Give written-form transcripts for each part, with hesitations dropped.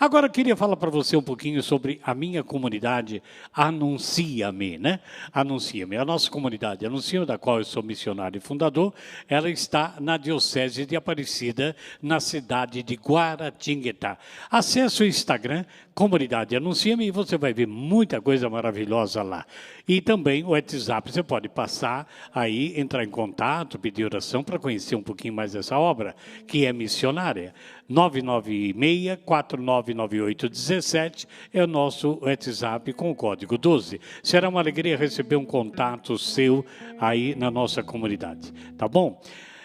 Agora, eu queria falar para você um pouquinho sobre a minha comunidade Anuncia-me, né? Anuncia-me. A nossa comunidade Anuncia-me, da qual eu sou missionário e fundador, ela está na Diocese de Aparecida, na cidade de Guaratinguetá. Acesse o Instagram, Comunidade Anuncia-me, e você vai ver muita coisa maravilhosa lá. E também o WhatsApp, você pode passar aí, entrar em contato, pedir oração para conhecer um pouquinho mais dessa obra, que é missionária. 996-499817 é o nosso WhatsApp com o código 12. Será uma alegria receber um contato seu aí na nossa comunidade, tá bom?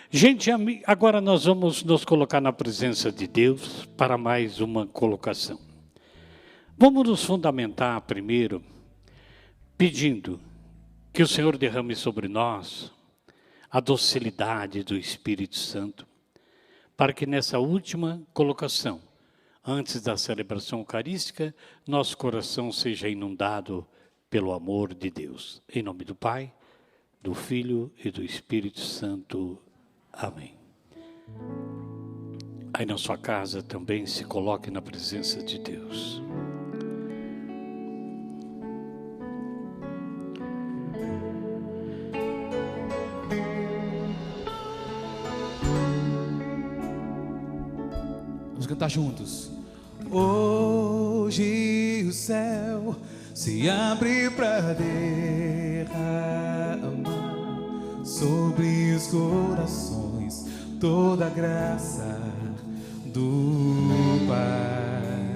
Gente, agora nós vamos nos colocar na presença de Deus para mais uma colocação. Vamos nos fundamentar primeiro, pedindo que o Senhor derrame sobre nós a docilidade do Espírito Santo, para que nessa última colocação, antes da celebração eucarística, nosso coração seja inundado pelo amor de Deus. Em nome do Pai, do Filho e do Espírito Santo. Amém. Aí na sua casa também se coloque na presença de Deus. Vamos cantar juntos. Hoje o céu se abre para derramar sobre os corações toda a graça do Pai.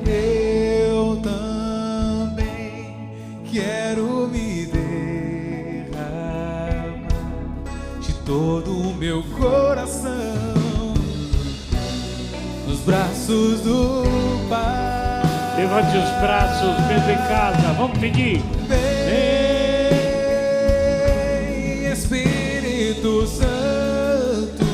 Eu também quero me derramar de todo o meu coração nos braços do Pai. Levante os braços, mesmo em casa, vamos pedir. Vem, Espírito Santo,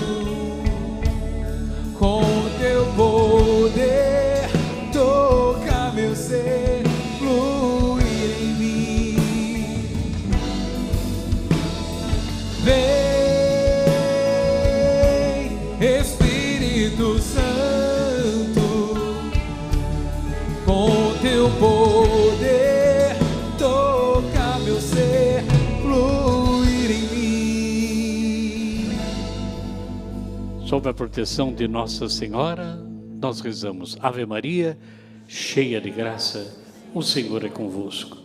com teu poder, toca meu ser, fluir em mim. Vem, Espírito Santo, com teu poder, toca meu ser, fluir em mim. Sob a proteção de Nossa Senhora, nós rezamos: Ave Maria, cheia de graça, o Senhor é convosco.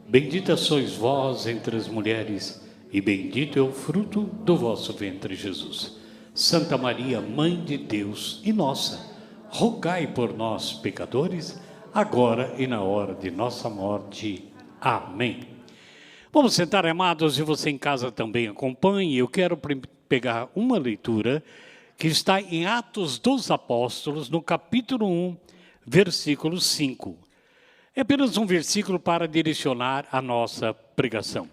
Bendita sois vós entre as mulheres, e bendito é o fruto do vosso ventre, Jesus. Santa Maria, Mãe de Deus e nossa, rogai por nós, pecadores, agora e na hora de nossa morte. Amém. Vamos sentar, amados, e você em casa também acompanhe. Eu quero pegar uma leitura que está em Atos dos Apóstolos, no capítulo 1, versículo 5. É apenas um versículo para direcionar a nossa pregação.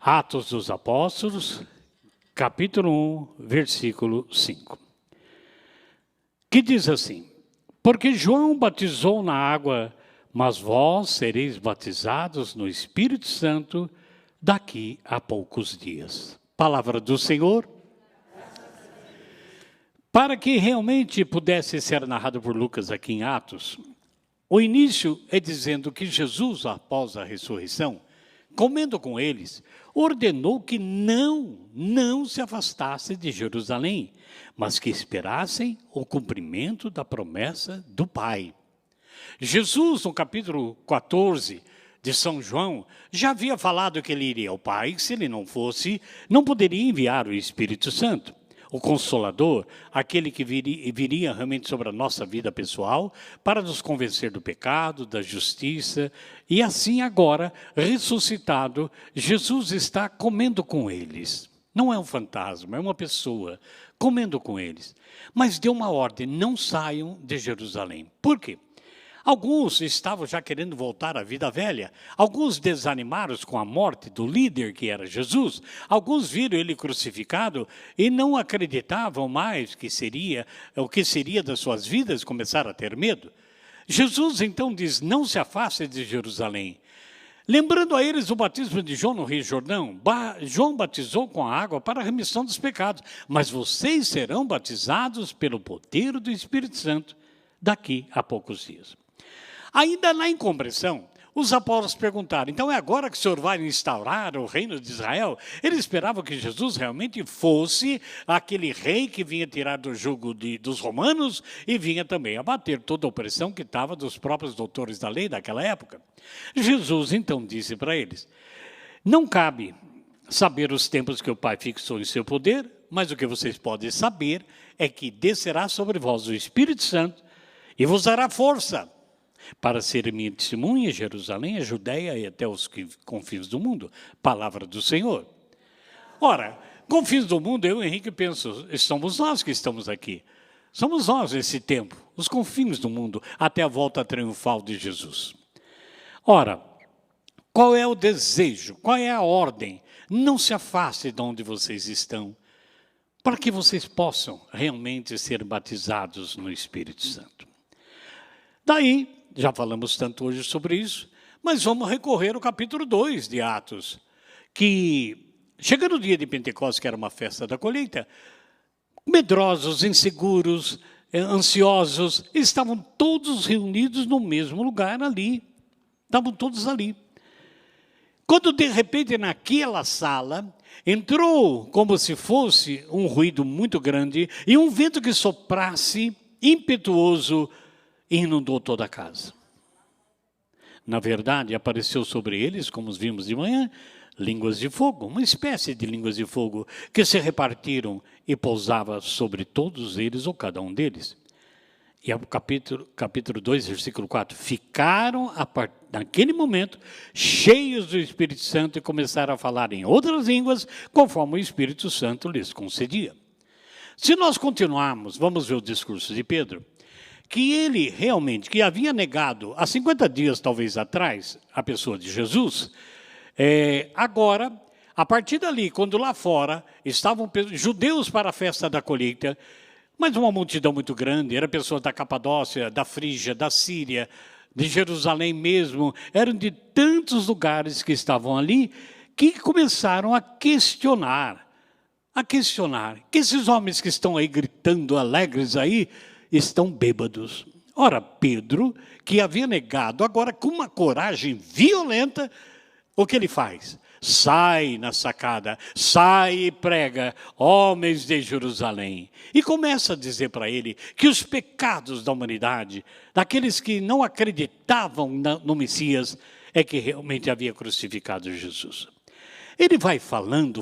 Atos dos Apóstolos, capítulo 1, versículo 5. Que diz assim: porque João batizou na água, mas vós sereis batizados no Espírito Santo daqui a poucos dias. Palavra do Senhor. Para que realmente pudesse ser narrado por Lucas aqui em Atos, o início é dizendo que Jesus, após a ressurreição, comendo com eles, ordenou que não se afastassem de Jerusalém, mas que esperassem o cumprimento da promessa do Pai. Jesus, no capítulo 14 de São João, já havia falado que ele iria ao Pai, que se ele não fosse, não poderia enviar o Espírito Santo. O Consolador, aquele que viria realmente sobre a nossa vida pessoal, para nos convencer do pecado, da justiça, e assim agora, ressuscitado, Jesus está comendo com eles. Não é um fantasma, é uma pessoa comendo com eles. Mas deu uma ordem: não saiam de Jerusalém. Por quê? Alguns estavam já querendo voltar à vida velha. Alguns desanimaram com a morte do líder que era Jesus. Alguns viram ele crucificado e não acreditavam mais que seria o que seria das suas vidas, começaram a ter medo. Jesus então diz: não se afaste de Jerusalém. Lembrando a eles o batismo de João no Rio Jordão, João batizou com a água para a remissão dos pecados, mas vocês serão batizados pelo poder do Espírito Santo daqui a poucos dias. Ainda na incompreensão, os apóstolos perguntaram, então é agora que o Senhor vai instaurar o reino de Israel? Eles esperavam que Jesus realmente fosse aquele rei que vinha tirar do jugo dos romanos e vinha também abater toda a opressão que estava dos próprios doutores da lei daquela época. Jesus então disse para eles, não cabe saber os tempos que o Pai fixou em seu poder, mas o que vocês podem saber é que descerá sobre vós o Espírito Santo e vos dará força para ser minha testemunha em Jerusalém, a Judéia e até os confins do mundo. Palavra do Senhor. Ora, confins do mundo, eu, Henrique, penso, somos nós que estamos aqui. Somos nós nesse tempo, os confins do mundo, até a volta triunfal de Jesus. Ora, qual é o desejo? Qual é a ordem? Não se afaste de onde vocês estão, para que vocês possam realmente ser batizados no Espírito Santo. Daí, já falamos tanto hoje sobre isso, mas vamos recorrer ao capítulo 2 de Atos, que, chegando o dia de Pentecostes, que era uma festa da colheita, medrosos, inseguros, ansiosos, estavam todos reunidos no mesmo lugar ali, estavam todos ali. Quando, de repente, naquela sala, entrou como se fosse um ruído muito grande e um vento que soprasse, impetuoso, inundou toda a casa. Na verdade, apareceu sobre eles, como vimos de manhã, línguas de fogo, uma espécie de línguas de fogo, que se repartiram e pousava sobre todos eles, ou cada um deles. E o capítulo 2, versículo 4, ficaram, naquele momento, cheios do Espírito Santo e começaram a falar em outras línguas, conforme o Espírito Santo lhes concedia. Se nós continuarmos, vamos ver o discurso de Pedro, que ele realmente, que havia negado há 50 dias talvez atrás a pessoa de Jesus, agora, a partir dali, quando lá fora estavam judeus para a festa da colheita, mas uma multidão muito grande, eram pessoas da Capadócia, da Frígia, da Síria, de Jerusalém mesmo, eram de tantos lugares que estavam ali, que começaram a questionar, que esses homens que estão aí gritando alegres aí, estão bêbados. Ora, Pedro, que havia negado, agora com uma coragem violenta, o que ele faz? Sai na sacada, sai e prega, homens de Jerusalém. E começa a dizer para ele que os pecados da humanidade, daqueles que não acreditavam no Messias, é que realmente havia crucificado Jesus. Ele vai falando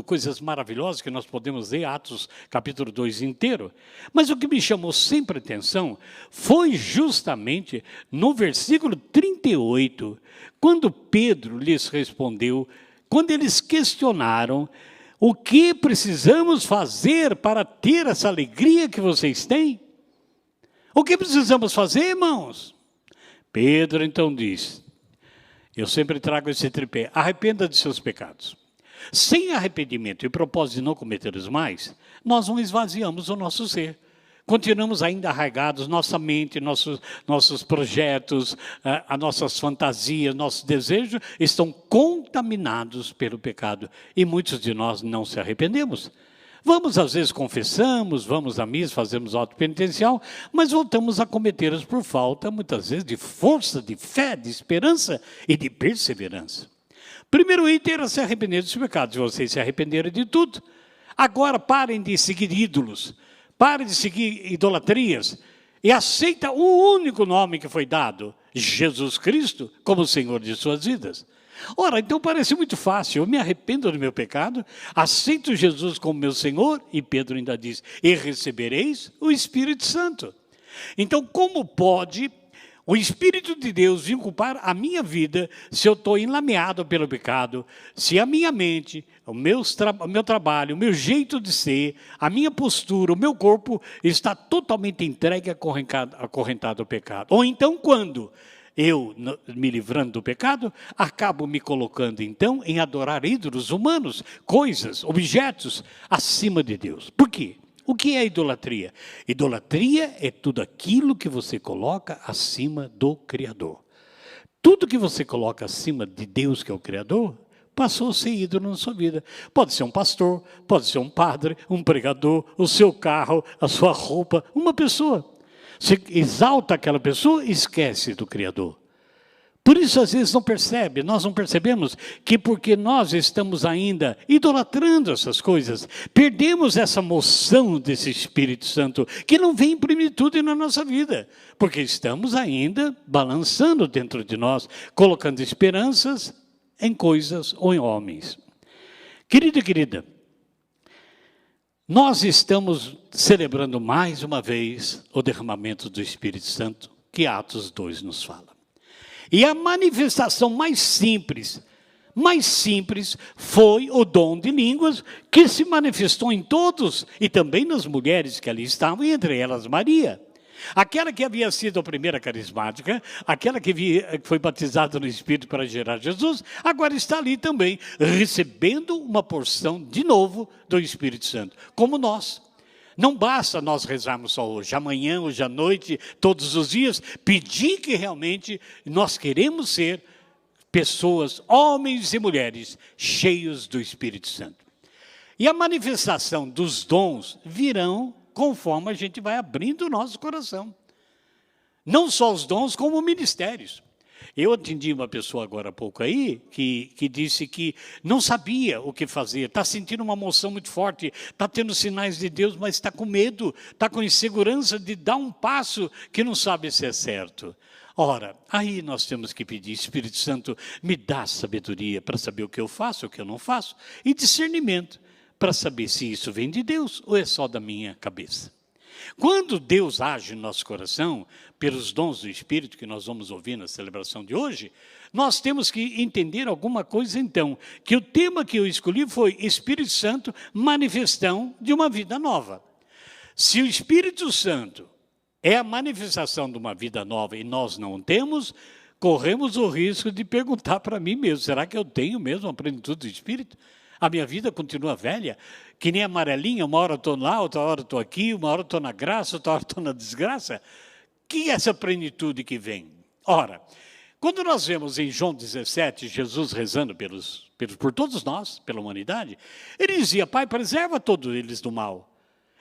coisas maravilhosas que nós podemos ler, Atos capítulo 2 inteiro. Mas o que me chamou sempre a atenção foi justamente no versículo 38, quando Pedro lhes respondeu, quando eles questionaram o que precisamos fazer para ter essa alegria que vocês têm. O que precisamos fazer, irmãos? Pedro então diz, eu sempre trago esse tripé, arrependa de seus pecados. Sem arrependimento e propósito de não cometer-os mais, nós não esvaziamos o nosso ser. Continuamos ainda arraigados, nossa mente, nossos projetos, as nossas fantasias, nossos desejos estão contaminados pelo pecado. E muitos de nós não se arrependemos. Vamos, às vezes, confessamos, vamos à missa, fazemos auto-penitencial, mas voltamos a cometê-los por falta, muitas vezes, de força, de fé, de esperança e de perseverança. Primeiro item era se arrepender dos pecados. Vocês se arrependeram de tudo. Agora parem de seguir ídolos, parem de seguir idolatrias e aceita o único nome que foi dado, Jesus Cristo, como Senhor de suas vidas. Ora, então parece muito fácil, eu me arrependo do meu pecado, aceito Jesus como meu Senhor, e Pedro ainda diz, e recebereis o Espírito Santo. Então, como pode o Espírito de Deus vir culpar a minha vida se eu estou enlameado pelo pecado, se a minha mente, o meu trabalho, o meu jeito de ser, a minha postura, o meu corpo está totalmente entregue, acorrentado ao pecado? Ou então, quando eu, me livrando do pecado, acabo me colocando, então, em adorar ídolos humanos, coisas, objetos, acima de Deus. Por quê? O que é idolatria? Idolatria é tudo aquilo que você coloca acima do Criador. tudo que você coloca acima de Deus, que é o Criador, passou a ser ídolo na sua vida. Pode ser um pastor, pode ser um padre, um pregador, o seu carro, a sua roupa, uma pessoa. Você exalta aquela pessoa e esquece do Criador. Por isso, às vezes, nós não percebemos que porque nós estamos ainda idolatrando essas coisas, perdemos essa moção desse Espírito Santo, que não vem em plenitude na nossa vida, porque estamos ainda balançando dentro de nós, colocando esperanças em coisas ou em homens. Querido e querida, nós estamos celebrando mais uma vez o derramamento do Espírito Santo, que Atos 2 nos fala. E a manifestação mais simples foi o dom de línguas, que se manifestou em todos, e também nas mulheres que ali estavam, e entre elas Maria. Aquela que havia sido a primeira carismática, aquela que foi batizada no Espírito para gerar Jesus, agora está ali também, recebendo uma porção de novo do Espírito Santo, como nós. Não basta nós rezarmos só hoje, amanhã, hoje à noite, todos os dias, pedir que realmente nós queremos ser pessoas, homens e mulheres, cheios do Espírito Santo. E a manifestação dos dons virão conforme a gente vai abrindo o nosso coração. Não só os dons, como ministérios. Eu atendi uma pessoa agora há pouco aí, que disse que não sabia o que fazer, está sentindo uma emoção muito forte, está tendo sinais de Deus, mas está com medo, está com insegurança de dar um passo que não sabe se é certo. Ora, aí nós temos que pedir, Espírito Santo, me dá sabedoria para saber o que eu faço, o que eu não faço, e discernimento para saber se isso vem de Deus ou é só da minha cabeça. Quando Deus age no nosso coração, pelos dons do Espírito que nós vamos ouvir na celebração de hoje, nós temos que entender alguma coisa então, que o tema que eu escolhi foi Espírito Santo, manifestação de uma vida nova. Se o Espírito Santo é a manifestação de uma vida nova e nós não temos, corremos o risco de perguntar para mim mesmo, será que eu tenho mesmo a plenitude do Espírito? A minha vida continua velha, que nem amarelinha, uma hora estou lá, outra hora estou aqui, uma hora estou na graça, outra hora estou na desgraça. Que é essa plenitude que vem? Ora, quando nós vemos em João 17, Jesus rezando por todos nós, pela humanidade, ele dizia, Pai, preserva todos eles do mal.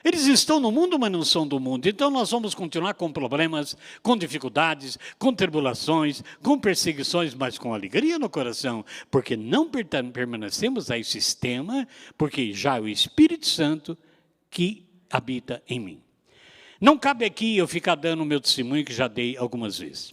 Eles estão no mundo, mas não são do mundo. Então nós vamos continuar com problemas, com dificuldades, com tribulações, com perseguições, mas com alegria no coração, porque não permanecemos a esse sistema, porque já é o Espírito Santo que habita em mim. Não cabe aqui eu ficar dando o meu testemunho, que já dei algumas vezes.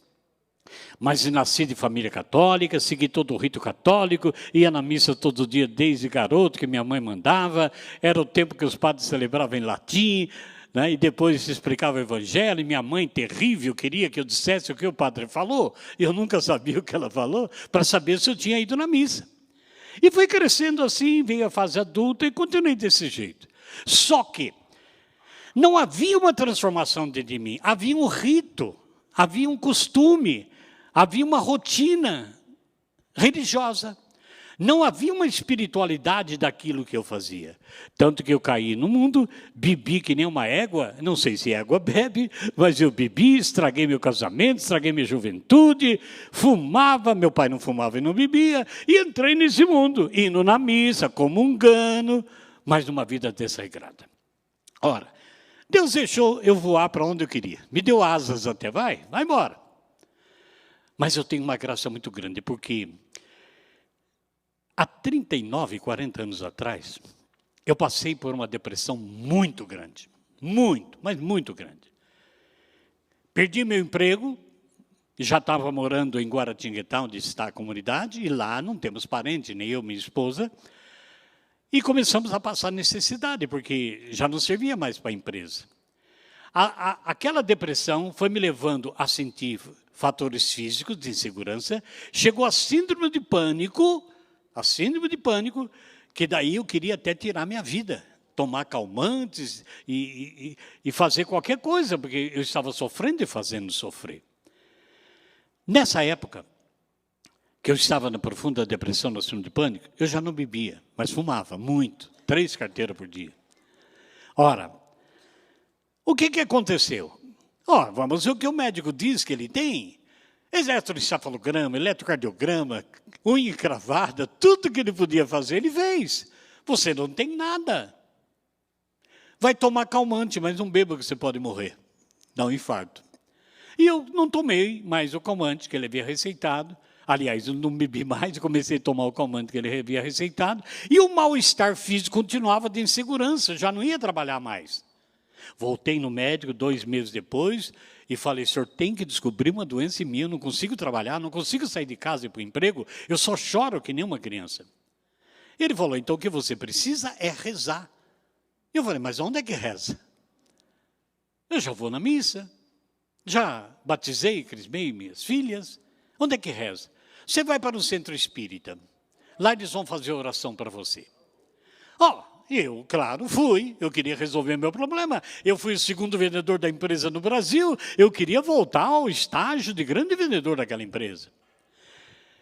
Mas nasci de família católica, segui todo o rito católico, ia na missa todo dia desde garoto, que minha mãe mandava, era o tempo que os padres celebravam em latim, né, e depois se explicava o evangelho, e minha mãe, terrível, queria que eu dissesse o que o padre falou, eu nunca sabia o que ela falou, para saber se eu tinha ido na missa. E fui crescendo assim, veio a fase adulta e continuei desse jeito. Só que não havia uma transformação dentro de mim, havia um rito, havia um costume, havia uma rotina religiosa. Não havia uma espiritualidade daquilo que eu fazia. Tanto que eu caí no mundo, bebi que nem uma égua, não sei se égua bebe, mas eu bebi, estraguei meu casamento, estraguei minha juventude, fumava, meu pai não fumava e não bebia, e entrei nesse mundo, indo na missa, comungando, mas numa vida desregrada. Ora, Deus deixou eu voar para onde eu queria. Me deu asas até, vai embora. Mas eu tenho uma graça muito grande, porque há 39, 40 anos atrás, eu passei por uma depressão muito grande. Muito, mas muito grande. Perdi meu emprego, já estava morando em Guaratinguetá, onde está a comunidade, e lá não temos parente, nem eu, minha esposa. E começamos a passar necessidade, porque já não servia mais para a empresa. Aquela depressão foi me levando a sentir fatores físicos de insegurança, chegou a síndrome de pânico, que daí eu queria até tirar minha vida, tomar calmantes e fazer qualquer coisa, porque eu estava sofrendo e fazendo sofrer. Nessa época, que eu estava na profunda depressão, na síndrome de pânico, eu já não bebia, mas fumava muito, 3 carteiras por dia. Ora, o que aconteceu? Vamos ver o que o médico diz que ele tem. Eletroencefalograma, eletrocardiograma, unha encravada, tudo que ele podia fazer, ele fez. Você não tem nada. Vai tomar calmante, mas não beba que você pode morrer. Dá um infarto. E eu não tomei mais o calmante que ele havia receitado. Aliás, eu não bebi mais, comecei a tomar o calmante que ele havia receitado. E o mal-estar físico continuava de insegurança, já não ia trabalhar mais. Voltei no médico 2 meses depois e falei, senhor, tem que descobrir uma doença em mim, eu não consigo trabalhar, não consigo sair de casa e ir para o emprego, eu só choro que nem uma criança. Ele falou, então o que você precisa é rezar. Eu falei, mas onde é que reza? Eu já vou na missa, já batizei e crismei minhas filhas. Onde é que reza? Você vai para o centro espírita. Lá eles vão fazer oração para você. Eu, claro, fui. Eu queria resolver meu problema. Eu fui o 2º vendedor da empresa no Brasil. Eu queria voltar ao estágio de grande vendedor daquela empresa.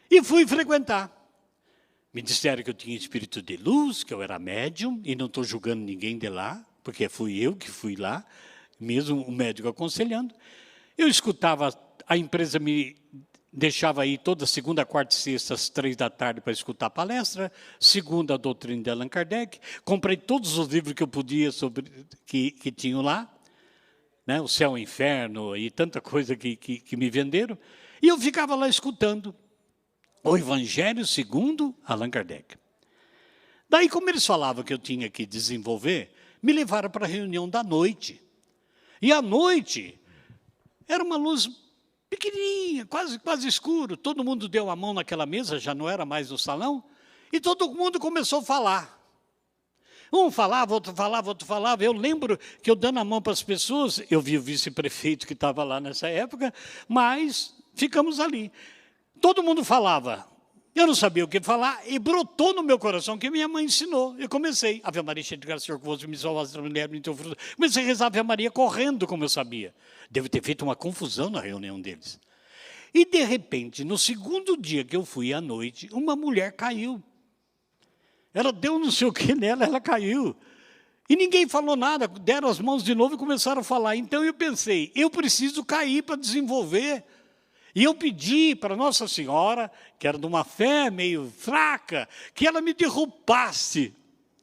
E fui frequentar. Me disseram que eu tinha espírito de luz, que eu era médium, e não estou julgando ninguém de lá, porque fui eu que fui lá, mesmo o médico aconselhando. Eu escutava, a empresa me deixava ir toda segunda, quarta e sexta, às 3 da tarde, para escutar a palestra, segunda a doutrina de Allan Kardec, comprei todos os livros que eu podia, que tinham lá, né, o Céu e o Inferno, e tanta coisa que me venderam, e eu ficava lá escutando o Evangelho segundo Allan Kardec. Daí, como eles falavam que eu tinha que desenvolver, me levaram para a reunião da noite. E à noite, era uma luz pequenininha, quase escuro. Todo mundo deu a mão naquela mesa, já não era mais no salão, e todo mundo começou a falar. Um falava, outro falava, outro falava. Eu lembro que eu dando a mão para as pessoas, eu vi o vice-prefeito que estava lá nessa época, mas ficamos ali. Todo mundo falava, eu não sabia o que falar, e brotou no meu coração que minha mãe ensinou. Eu comecei, Ave Maria, cheia de graça, Senhor convosco, me salvaste da mulher, me teu fruto. Comecei a rezar Ave Maria correndo, como eu sabia. Devo ter feito uma confusão na reunião deles. E, de repente, no 2º dia que eu fui à noite, uma mulher caiu. Ela deu não sei o que nela, ela caiu. E ninguém falou nada, deram as mãos de novo e começaram a falar. Então eu pensei, eu preciso cair para desenvolver. E eu pedi para Nossa Senhora, que era de uma fé meio fraca, que ela me derrubasse.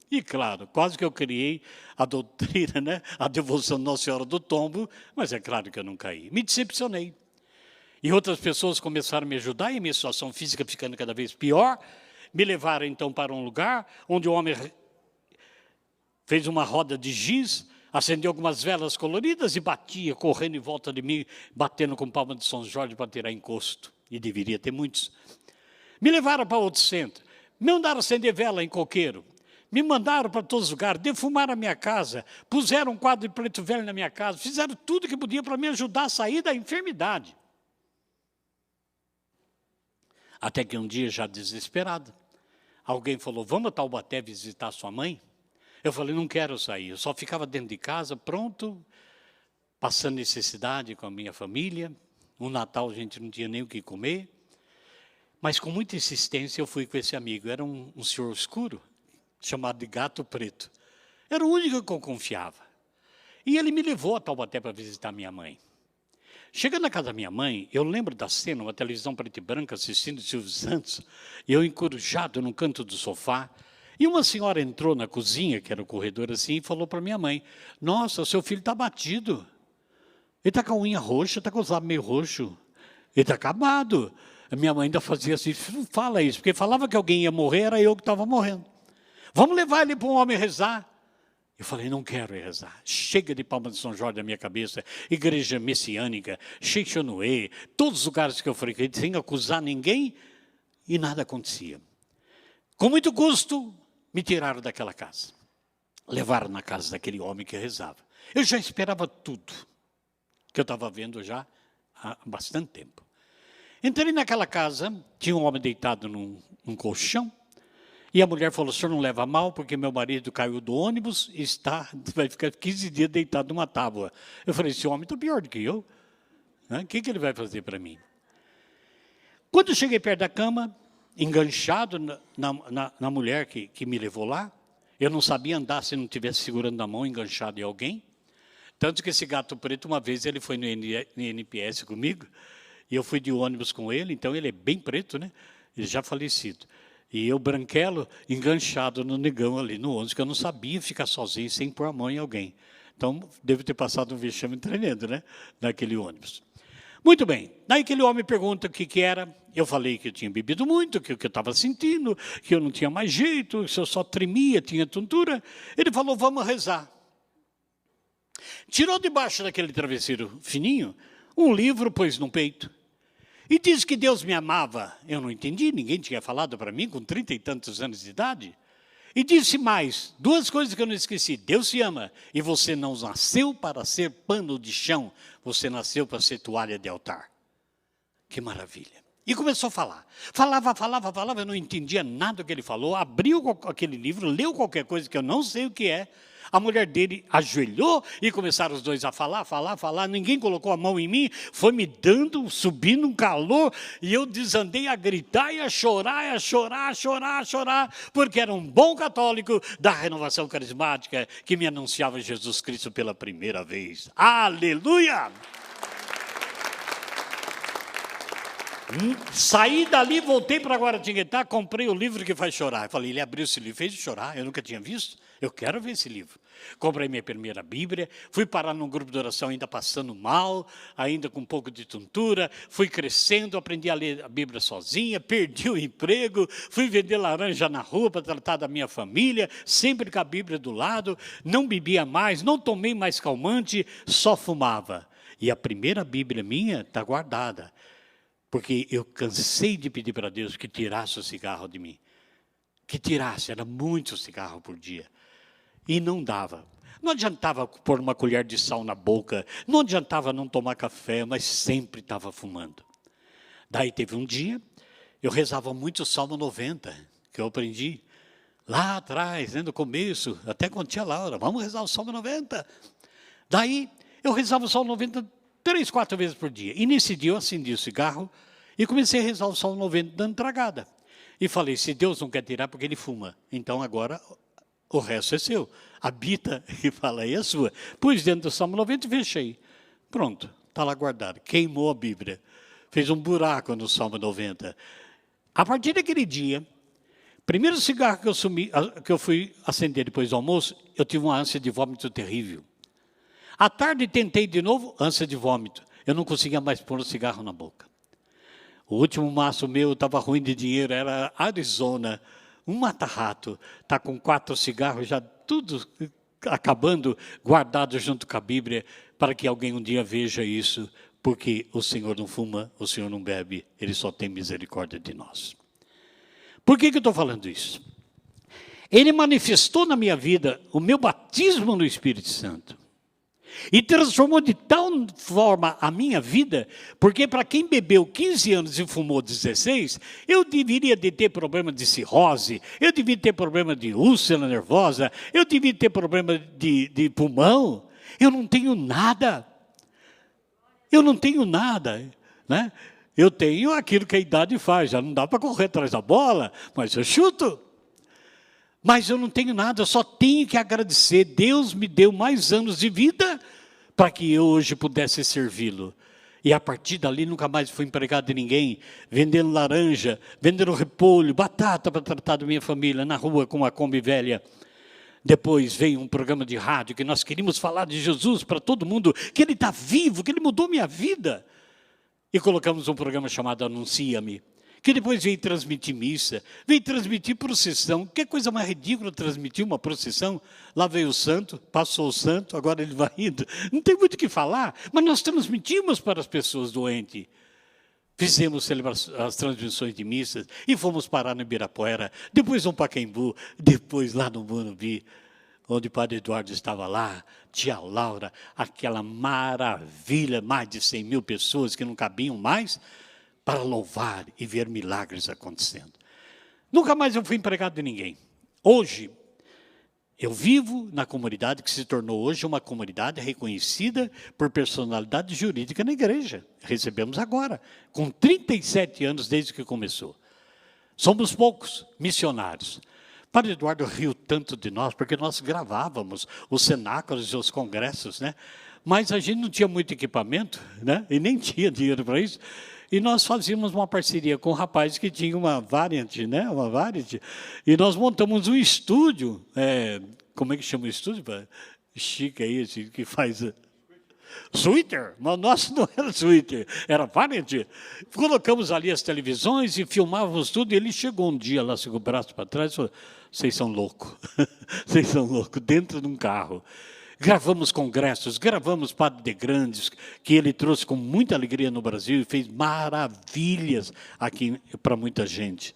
E, claro, quase que eu criei a doutrina, né? A devoção de Nossa Senhora do Tombo, mas é claro que eu não caí. Me decepcionei. E outras pessoas começaram a me ajudar, e minha situação física ficando cada vez pior. Me levaram, então, para um lugar onde o homem fez uma roda de giz, acendeu algumas velas coloridas e batia, correndo em volta de mim, batendo com palma de São Jorge para tirar encosto. E deveria ter muitos. Me levaram para outro centro. Me mandaram acender vela em coqueiro. Me mandaram para todos os lugares, defumaram a minha casa, puseram um quadro de preto velho na minha casa, fizeram tudo que podia para me ajudar a sair da enfermidade. Até que um dia, já desesperado, alguém falou, vamos a Taubaté visitar sua mãe? Eu falei, não quero sair, eu só ficava dentro de casa, pronto, passando necessidade com a minha família. No Natal a gente não tinha nem o que comer. Mas com muita insistência eu fui com esse amigo. Era um senhor escuro, chamado de Gato Preto. Era o único que eu confiava. E ele me levou a Taubaté para visitar minha mãe. Chegando na casa da minha mãe, eu lembro da cena, uma televisão preta e branca, assistindo Silvio Santos, e eu encorujado no canto do sofá. E uma senhora entrou na cozinha, que era o corredor assim, e falou para minha mãe, nossa, seu filho está batido. Ele está com a unha roxa, está com os lábios meio roxos. Ele está acabado. A minha mãe ainda fazia assim, não fala isso, porque falava que alguém ia morrer, era eu que estava morrendo. Vamos levar ele para um homem rezar. Eu falei, não quero rezar. Chega de palma de São Jorge da minha cabeça, igreja messiânica, Cheixonoé, todos os lugares que eu frequentei, sem acusar ninguém, e nada acontecia. Com muito custo, me tiraram daquela casa. Levaram na casa daquele homem que rezava. Eu já esperava tudo, que eu estava vendo já há bastante tempo. Entrei naquela casa, tinha um homem deitado num colchão, e a mulher falou, o senhor não leva mal, porque meu marido caiu do ônibus e vai ficar 15 dias deitado numa tábua. Eu falei, esse homem está pior do que eu. O que ele vai fazer para mim? Quando eu cheguei perto da cama, enganchado na mulher que me levou lá, eu não sabia andar se não estivesse segurando a mão, enganchado em alguém. Tanto que esse Gato Preto, uma vez, ele foi no NPS comigo, E eu fui de ônibus com ele, então ele é bem preto, né? Ele já falecido. E eu, branquelo, enganchado no negão ali no ônibus, que eu não sabia ficar sozinho sem pôr a mão em alguém. Então, devo ter passado um vexame tremendo, né? Naquele ônibus. Muito bem. Daí aquele homem pergunta o que era. Eu falei que eu tinha bebido muito, que o que eu estava sentindo, que eu não tinha mais jeito, que eu só tremia, tinha tontura. Ele falou, vamos rezar. Tirou debaixo daquele travesseiro fininho um livro, pôs no peito. E disse que Deus me amava. Eu não entendi, ninguém tinha falado para mim com 30 e tantos anos de idade. E disse mais, duas coisas que eu não esqueci. Deus te ama e você não nasceu para ser pano de chão. Você nasceu para ser toalha de altar. Que maravilha. E começou a falar. Falava, eu não entendia nada do que ele falou. Abriu aquele livro, leu qualquer coisa que eu não sei o que é. A mulher dele ajoelhou e começaram os dois a falar. Ninguém colocou a mão em mim. Foi me dando, subindo um calor. E eu desandei a gritar e a chorar, porque era um bom católico da renovação carismática que me anunciava Jesus Cristo pela primeira vez. Aleluia! Saí dali, voltei para Guaratinguetá, comprei o livro que faz chorar. Eu falei, ele abriu esse livro, fez chorar, eu nunca tinha visto. Eu quero ver esse livro. Comprei minha primeira Bíblia, fui parar num grupo de oração ainda passando mal, ainda com um pouco de tontura, fui crescendo, aprendi a ler a Bíblia sozinha, perdi o emprego, fui vender laranja na rua para tratar da minha família, sempre com a Bíblia do lado, não bebia mais, não tomei mais calmante, só fumava. E a primeira Bíblia minha está guardada. Porque eu cansei de pedir para Deus que tirasse o cigarro de mim. Que tirasse, era muito cigarro por dia. E não dava. Não adiantava pôr uma colher de sal na boca, não adiantava não tomar café, mas sempre estava fumando. Daí teve um dia, eu rezava muito o Salmo 90, que eu aprendi lá atrás, né, no começo, até com a tia Laura, vamos rezar o Salmo 90. Daí eu rezava o Salmo 90 3, 4 vezes por dia. E nesse dia eu acendi o cigarro e comecei a rezar o Salmo 90 dando tragada. E falei, se Deus não quer tirar, porque ele fuma. Então agora o resto é seu. Habita e fala aí a sua. Pus dentro do Salmo 90 e fechei. Pronto, está lá guardado. Queimou a Bíblia. Fez um buraco no Salmo 90. A partir daquele dia, primeiro cigarro que eu fui acender depois do almoço, eu tive uma ânsia de vômito terrível. À tarde tentei de novo, ânsia de vômito. Eu não conseguia mais pôr o cigarro na boca. O último maço meu estava ruim de dinheiro, era Arizona, um mata-rato. Está com 4 cigarros, já tudo acabando, guardado junto com a Bíblia, para que alguém um dia veja isso, porque o Senhor não fuma, o Senhor não bebe, Ele só tem misericórdia de nós. Por que eu estou falando isso? Ele manifestou na minha vida o meu batismo no Espírito Santo. E transformou de tal forma a minha vida, porque para quem bebeu 15 anos e fumou 16, eu deveria de ter problema de cirrose, eu devia ter problema de úlcera nervosa, eu devia ter problema de pulmão. Eu não tenho nada. Eu não tenho nada, né? Eu tenho aquilo que a idade faz, já não dá para correr atrás da bola, mas eu chuto. Mas eu não tenho nada, eu só tenho que agradecer. Deus me deu mais anos de vida para que eu hoje pudesse servi-lo. E a partir dali nunca mais fui empregado de ninguém, vendendo laranja, vendendo repolho, batata para tratar da minha família, na rua com uma Kombi velha. Depois veio um programa de rádio que nós queríamos falar de Jesus para todo mundo, que Ele está vivo, que Ele mudou minha vida. E colocamos um programa chamado Anuncia-me, que depois veio transmitir missa, veio transmitir procissão. Que coisa mais ridícula transmitir uma procissão. Lá veio o santo, passou o santo, agora ele vai indo. Não tem muito o que falar, mas nós transmitimos para as pessoas doentes. Fizemos as transmissões de missas e fomos parar no Ibirapuera, depois no Pacaembu, depois lá no Morumbi, onde o Padre Eduardo estava lá, tia Laura, aquela maravilha, mais de 100 mil pessoas que não cabiam mais, para louvar e ver milagres acontecendo. Nunca mais eu fui empregado de ninguém. Hoje, eu vivo na comunidade que se tornou hoje uma comunidade reconhecida por personalidade jurídica na igreja. Recebemos agora, com 37 anos desde que começou. Somos poucos missionários. Padre Eduardo riu tanto de nós, porque nós gravávamos os cenáculos e os congressos, né? Mas a gente não tinha muito equipamento, né? E nem tinha dinheiro para isso. E nós fazíamos uma parceria com um rapaz que tinha uma Variant, né? Uma Variant. E nós montamos um estúdio. Como é que chama o estúdio? Chique aí, esse que faz... Twitter, mas o nosso não era Twitter, era Variant. Colocamos ali as televisões e filmávamos tudo. E ele chegou um dia lá, com o braço para trás e falou, vocês são loucos, vocês são loucos, dentro de um carro. Gravamos congressos, gravamos Padre de Grandes, que ele trouxe com muita alegria no Brasil e fez maravilhas aqui para muita gente.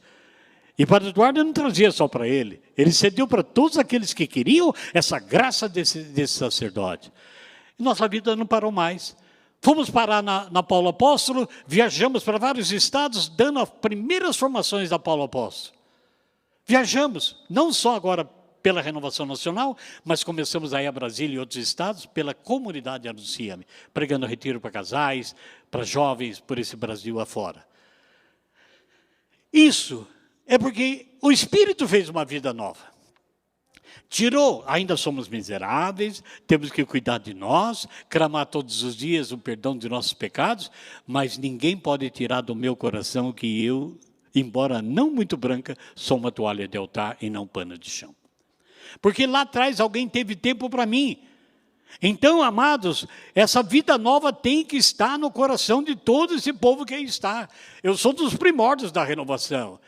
E Padre Eduardo não trazia só para ele cedeu para todos aqueles que queriam essa graça desse sacerdote. E nossa vida não parou mais. Fomos parar na Paulo Apóstolo, viajamos para vários estados, dando as primeiras formações da Paulo Apóstolo. Viajamos, não só agora pela Renovação Nacional, mas começamos a ir a Brasília e outros estados, pela comunidade Anuncia-me, pregando retiro para casais, para jovens, por esse Brasil afora. Isso é porque o Espírito fez uma vida nova. Tirou, ainda somos miseráveis, temos que cuidar de nós, clamar todos os dias o perdão de nossos pecados, mas ninguém pode tirar do meu coração que eu, embora não muito branca, sou uma toalha de altar e não pano de chão. Porque lá atrás alguém teve tempo para mim. Então, amados, essa vida nova tem que estar no coração de todo esse povo que aí está. Eu sou dos primórdios da renovação.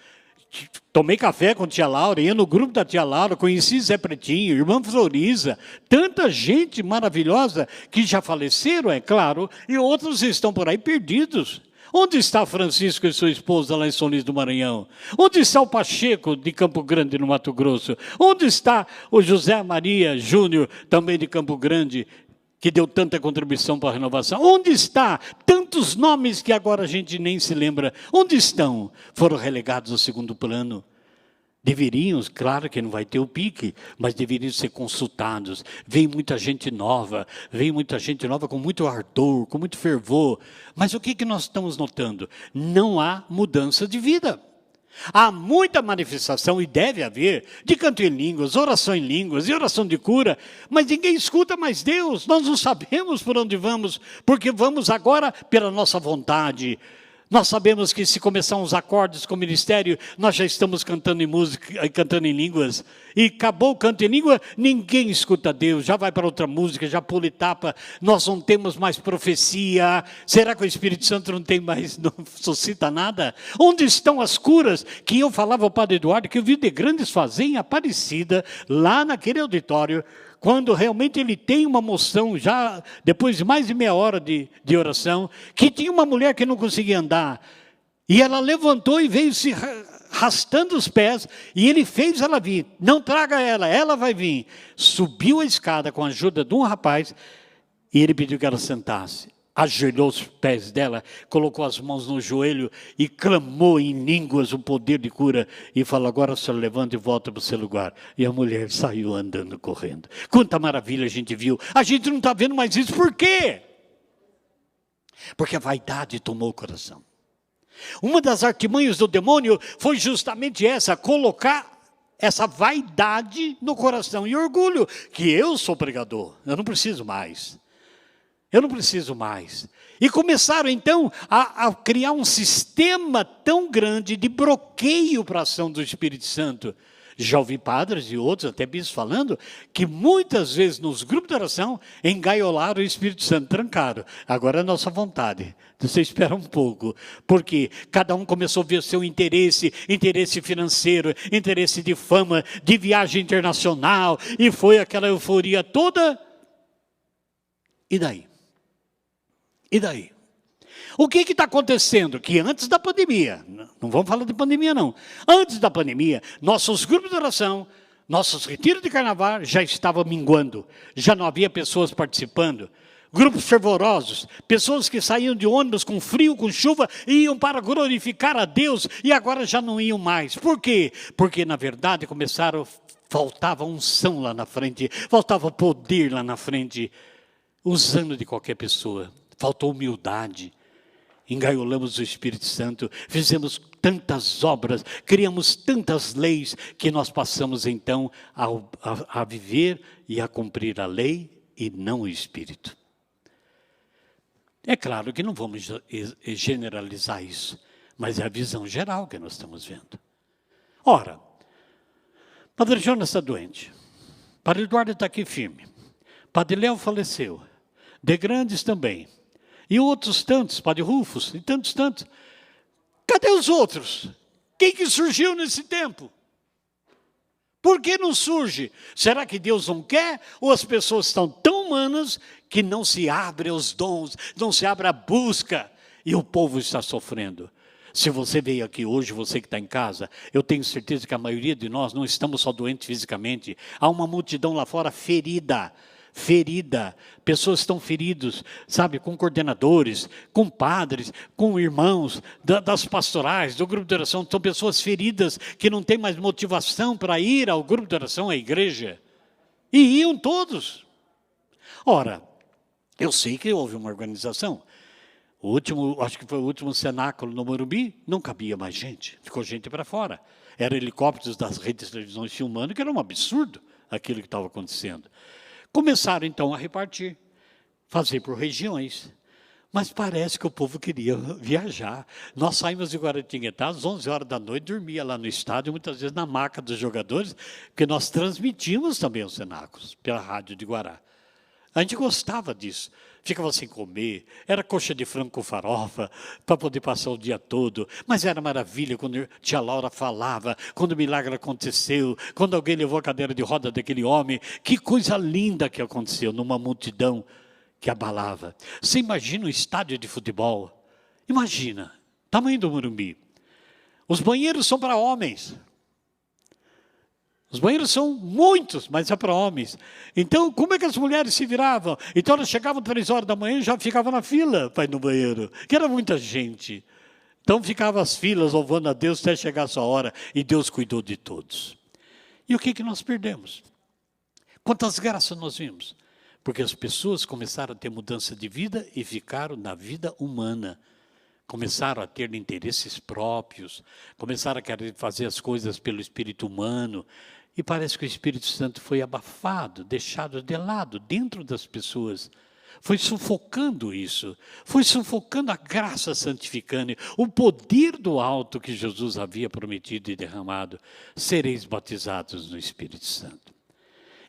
Tomei café com a tia Laura, ia no grupo da tia Laura, conheci Zé Pretinho, irmã Floriza, tanta gente maravilhosa que já faleceram, é claro, e outros estão por aí perdidos. Onde está Francisco e sua esposa lá em São Luís do Maranhão? Onde está o Pacheco de Campo Grande, no Mato Grosso? Onde está o José Maria Júnior, também de Campo Grande, que deu tanta contribuição para a renovação? Onde está tantos nomes que agora a gente nem se lembra? Onde estão? Foram relegados ao segundo plano. Deveriam, claro que não vai ter o pique, mas deveriam ser consultados. Vem muita gente nova com muito ardor, com muito fervor. Mas o que nós estamos notando? Não há mudança de vida. Há muita manifestação, e deve haver, de canto em línguas, oração em línguas e oração de cura, mas ninguém escuta mais Deus. Nós não sabemos por onde vamos, porque vamos agora pela nossa vontade. Nós sabemos que se começar uns acordes com o ministério, nós já estamos cantando em música, cantando em línguas. E acabou o canto em língua, ninguém escuta Deus, já vai para outra música, já pula etapa. Nós não temos mais profecia. Será que o Espírito Santo não tem mais, não suscita nada? Onde estão as curas que eu falava ao Padre Eduardo, que eu vi de grandes fazer em Aparecida, lá naquele auditório, quando realmente ele tem uma moção, já depois de mais de meia hora de oração, que tinha uma mulher que não conseguia andar, e ela levantou e veio se arrastando os pés, e ele fez ela vir. Não traga ela vai vir. Subiu a escada com a ajuda de um rapaz, e ele pediu que ela sentasse. Ajoelhou os pés dela, colocou as mãos no joelho e clamou em línguas o poder de cura. E falou, agora só levanta e volta para o seu lugar. E a mulher saiu andando, correndo. Quanta maravilha a gente viu. A gente não está vendo mais isso. Por quê? Porque a vaidade tomou o coração. Uma das artimanhas do demônio foi justamente essa, colocar essa vaidade no coração. E orgulho, que eu sou pregador, eu não preciso mais. E começaram, então, a criar um sistema tão grande de bloqueio para a ação do Espírito Santo. Já ouvi padres e outros, até bispos, falando que muitas vezes nos grupos de oração engaiolaram o Espírito Santo, trancaram. Agora é nossa vontade. Você espera um pouco, porque cada um começou a ver seu interesse financeiro, interesse de fama, de viagem internacional, e foi aquela euforia toda. E daí? O que está acontecendo? Que antes da pandemia, não vamos falar de pandemia não, antes da pandemia, nossos grupos de oração, nossos retiros de carnaval já estavam minguando, já não havia pessoas participando, grupos fervorosos, pessoas que saíam de ônibus com frio, com chuva, iam para glorificar a Deus e agora já não iam mais. Por quê? Porque na verdade faltava unção lá na frente, faltava poder lá na frente, usando de qualquer pessoa. Faltou humildade, engaiolamos o Espírito Santo, fizemos tantas obras, criamos tantas leis, que nós passamos então a viver e a cumprir a lei e não o Espírito. É claro que não vamos generalizar isso, mas é a visão geral que nós estamos vendo. Ora, Padre Jonas está doente, Padre Eduardo está aqui firme, Padre Léo faleceu, De Grandes também, e outros tantos, Padre Rufus, e tantos. Cadê os outros? Quem que surgiu nesse tempo? Por que não surge? Será que Deus não quer? Ou as pessoas estão tão humanas que não se abre aos dons, não se abre a busca, e o povo está sofrendo? Se você veio aqui hoje, você que está em casa, eu tenho certeza que a maioria de nós não estamos só doentes fisicamente. Há uma multidão lá fora ferida. Pessoas estão feridas, sabe, com coordenadores, com padres, com irmãos das pastorais, do grupo de oração. São pessoas feridas que não têm mais motivação para ir ao grupo de oração, à igreja. E iam todos. Ora, eu sei que houve uma organização. Acho que foi o último cenáculo no Morumbi, não cabia mais gente, ficou gente para fora. Eram helicópteros das redes de televisão filmando, que era um absurdo aquilo que estava acontecendo. Começaram então a repartir, fazer por regiões. Mas parece que o povo queria viajar. Nós saímos de Guaratinguetá às 11 horas da noite, dormia lá no estádio, muitas vezes na maca dos jogadores, porque nós transmitimos também os cenáculos pela rádio de Guará. A gente gostava disso. Ficava sem comer, era coxa de frango com farofa, para poder passar o dia todo. Mas era maravilha quando tia Laura falava, quando o milagre aconteceu, quando alguém levou a cadeira de roda daquele homem. Que coisa linda que aconteceu numa multidão que abalava. Você imagina um estádio de futebol? Imagina, tamanho do Morumbi. Os banheiros são para homens. Os banheiros são muitos, mas é para homens. Então, como é que as mulheres se viravam? Então, elas chegavam 3 horas da manhã e já ficavam na fila para ir no banheiro, que era muita gente. Então, ficavam as filas louvando a Deus até chegar a sua hora, e Deus cuidou de todos. E o que nós perdemos? Quantas graças nós vimos? Porque as pessoas começaram a ter mudança de vida e ficaram na vida humana. Começaram a ter interesses próprios, começaram a querer fazer as coisas pelo espírito humano, e parece que o Espírito Santo foi abafado, deixado de lado dentro das pessoas. Foi sufocando isso, foi sufocando a graça santificante, o poder do alto que Jesus havia prometido e derramado. Sereis batizados no Espírito Santo.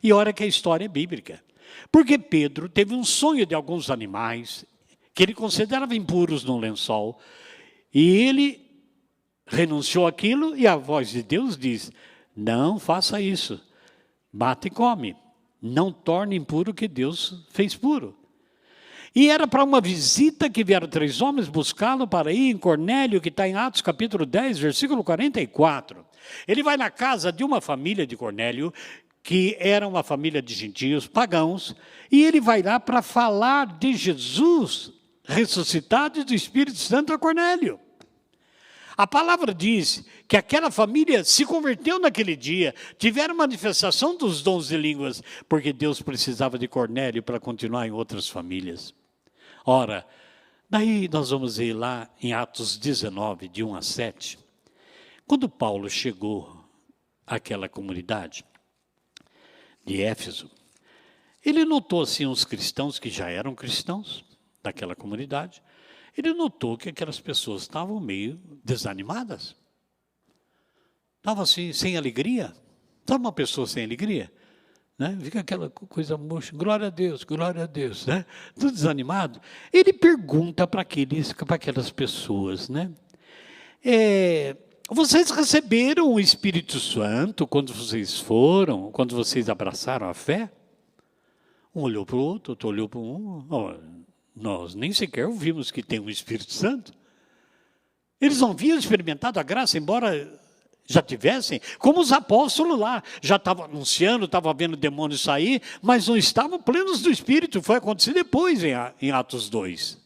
E olha que a história é bíblica, porque Pedro teve um sonho de alguns animais que ele considerava impuros no lençol, e ele renunciou àquilo, e a voz de Deus diz: não faça isso, mata e come, não torne impuro o que Deus fez puro. E era para uma visita que vieram 3 homens buscá-lo para ir em Cornélio, que está em Atos capítulo 10, versículo 44. Ele vai na casa de uma família de Cornélio, que era uma família de gentios, pagãos, e ele vai lá para falar de Jesus ressuscitado e do Espírito Santo a Cornélio. A palavra diz que aquela família se converteu naquele dia, tiveram manifestação dos dons de línguas, porque Deus precisava de Cornélio para continuar em outras famílias. Ora, daí nós vamos ir lá em Atos 19, de 1 a 7. Quando Paulo chegou àquela comunidade de Éfeso, ele notou assim uns cristãos que já eram cristãos daquela comunidade. Ele notou que aquelas pessoas estavam meio desanimadas. Estavam assim, sem alegria. Sabe uma pessoa sem alegria? Né? Fica aquela coisa murcha, glória a Deus, né? Tudo desanimado. Ele pergunta para aquelas pessoas, né? Vocês receberam o Espírito Santo quando vocês abraçaram a fé? Um olhou para o outro olhou para um. Nós nem sequer ouvimos que tem um Espírito Santo. Eles não haviam experimentado a graça, embora já tivessem, como os apóstolos lá. Já estavam anunciando, estavam vendo demônios sair, mas não estavam plenos do Espírito. Foi acontecer depois em Atos 2.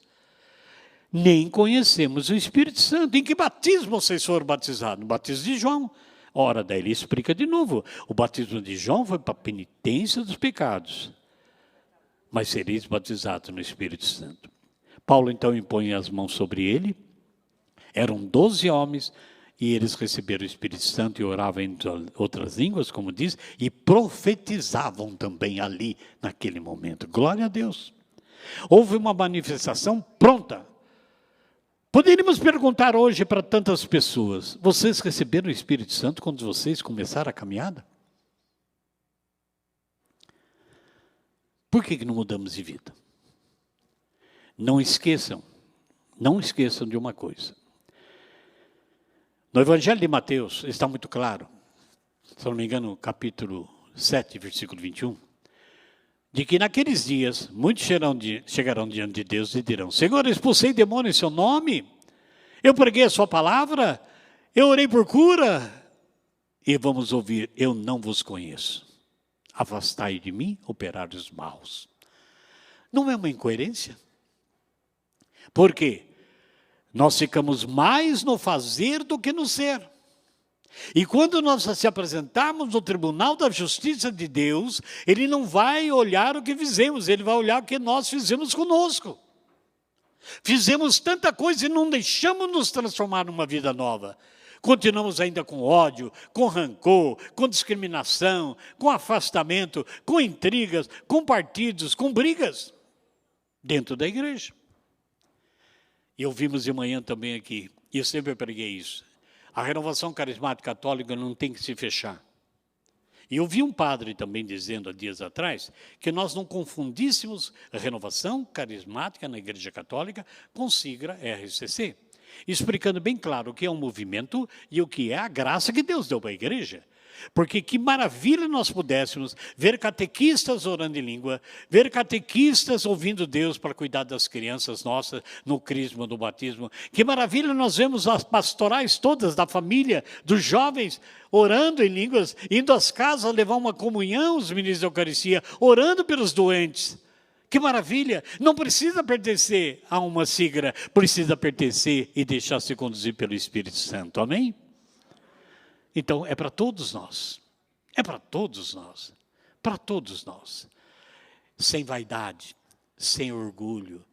Nem conhecemos o Espírito Santo. Em que batismo vocês foram batizados? No batismo de João. Ora, daí ele explica de novo. O batismo de João foi para a penitência dos pecados. Mas sereis batizados no Espírito Santo. Paulo então impõe as mãos sobre ele. Eram 12 homens e eles receberam o Espírito Santo e oravam em outras línguas, como diz, e profetizavam também ali, naquele momento. Glória a Deus. Houve uma manifestação pronta. Poderíamos perguntar hoje para tantas pessoas: vocês receberam o Espírito Santo quando vocês começaram a caminhada? Por que não mudamos de vida? Não esqueçam de uma coisa. No Evangelho de Mateus está muito claro, se não me engano, capítulo 7, versículo 21, de que naqueles dias muitos chegarão diante de Deus e dirão: Senhor, eu expulsei demônio em seu nome, eu preguei a sua palavra, eu orei por cura. E vamos ouvir: eu não vos conheço. Afastai de mim, operários maus. Não é uma incoerência? Por quê? Nós ficamos mais no fazer do que no ser. E quando nós se apresentarmos no tribunal da justiça de Deus, Ele não vai olhar o que fizemos, Ele vai olhar o que nós fizemos conosco. Fizemos tanta coisa e não deixamos nos transformar numa vida nova. Continuamos ainda com ódio, com rancor, com discriminação, com afastamento, com intrigas, com partidos, com brigas dentro da igreja. E ouvimos de manhã também aqui, e eu sempre preguei isso: a renovação carismática católica não tem que se fechar. E eu vi um padre também dizendo há dias atrás que nós não confundíssemos a renovação carismática na Igreja Católica com sigla RCC. Explicando bem claro o que é um movimento e o que é a graça que Deus deu para a igreja. Porque que maravilha nós pudéssemos ver catequistas orando em língua, ver catequistas ouvindo Deus para cuidar das crianças nossas no crisma, no batismo. Que maravilha nós vemos as pastorais todas da família, dos jovens, orando em línguas, indo às casas levar uma comunhão, os ministros da Eucaristia, orando pelos doentes. Que maravilha! Não precisa pertencer a uma sigla, precisa pertencer e deixar-se conduzir pelo Espírito Santo. Amém? Então, é para todos nós. É para todos nós. Para todos nós. Sem vaidade, sem orgulho,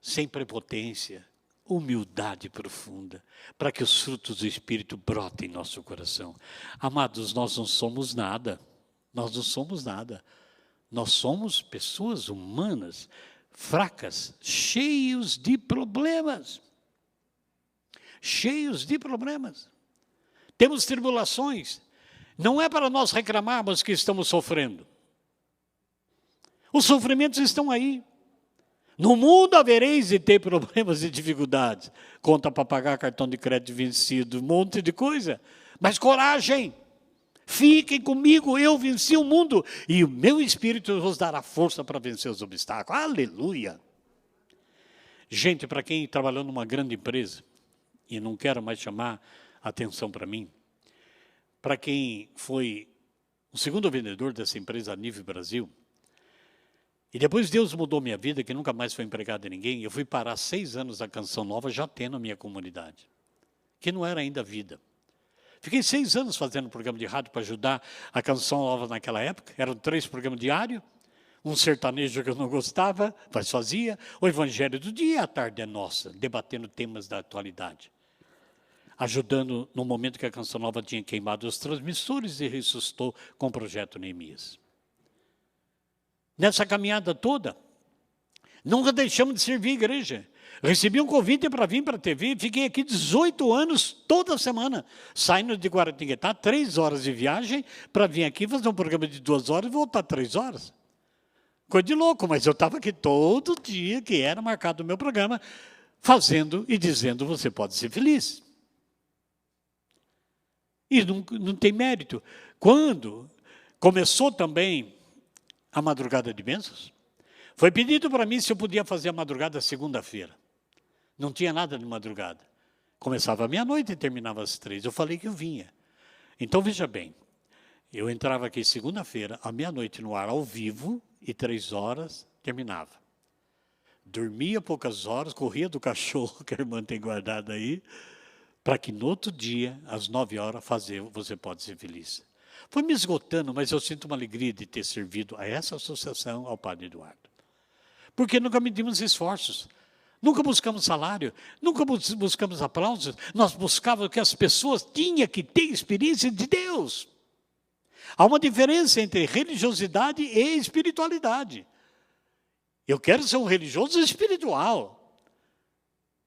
sem prepotência, humildade profunda, para que os frutos do Espírito brotem em nosso coração. Amados, nós não somos nada. Nós não somos nada. Nós somos pessoas humanas, fracas, cheios de problemas. Cheios de problemas. Temos tribulações. Não é para nós reclamarmos que estamos sofrendo. Os sofrimentos estão aí. No mundo havereis de ter problemas e dificuldades. Conta para pagar cartão de crédito vencido, um monte de coisa. Mas coragem. Fiquem comigo, eu venci o mundo, e o meu Espírito vos dará força para vencer os obstáculos. Aleluia! Gente, para quem trabalhou numa grande empresa, e não quero mais chamar atenção para mim, para quem foi o segundo vendedor dessa empresa a nível Brasil, e depois Deus mudou minha vida, que nunca mais foi empregado de ninguém, eu fui parar 6 anos na Canção Nova, já tendo a minha comunidade, que não era ainda vida. Fiquei 6 anos fazendo programa de rádio para ajudar a Canção Nova naquela época. Eram 3 programas diários. Um sertanejo que eu não gostava, mas fazia. O Evangelho do Dia, a tarde é nossa, debatendo temas da atualidade. Ajudando no momento que a Canção Nova tinha queimado os transmissores e ressuscitou com o projeto Neemias. Nessa caminhada toda, nunca deixamos de servir a igreja. Recebi um convite para vir para a TV, fiquei aqui 18 anos, toda semana, saindo de Guaratinguetá, 3 horas de viagem, para vir aqui fazer um programa de 2 horas e voltar 3 horas. Coisa de louco, mas eu estava aqui todo dia, que era marcado o meu programa, fazendo e dizendo: você pode ser feliz. E não tem mérito. Quando começou também a madrugada de bênçãos, foi pedido para mim se eu podia fazer a madrugada segunda-feira. Não tinha nada de madrugada. Começava à meia-noite e terminava às 3. Eu falei que eu vinha. Então, veja bem, eu entrava aqui segunda-feira, à meia-noite no ar, ao vivo, e 3 horas terminava. Dormia poucas horas, corria do cachorro que a irmã tem guardado aí, para que no outro dia, às 9 horas, fazer Você Pode Ser Feliz. Foi me esgotando, mas eu sinto uma alegria de ter servido a essa associação, ao Padre Eduardo. Porque nunca medimos esforços. Nunca buscamos salário, nunca buscamos aplausos, nós buscávamos que as pessoas tinham que ter experiência de Deus. Há uma diferença entre religiosidade e espiritualidade. Eu quero ser um religioso espiritual.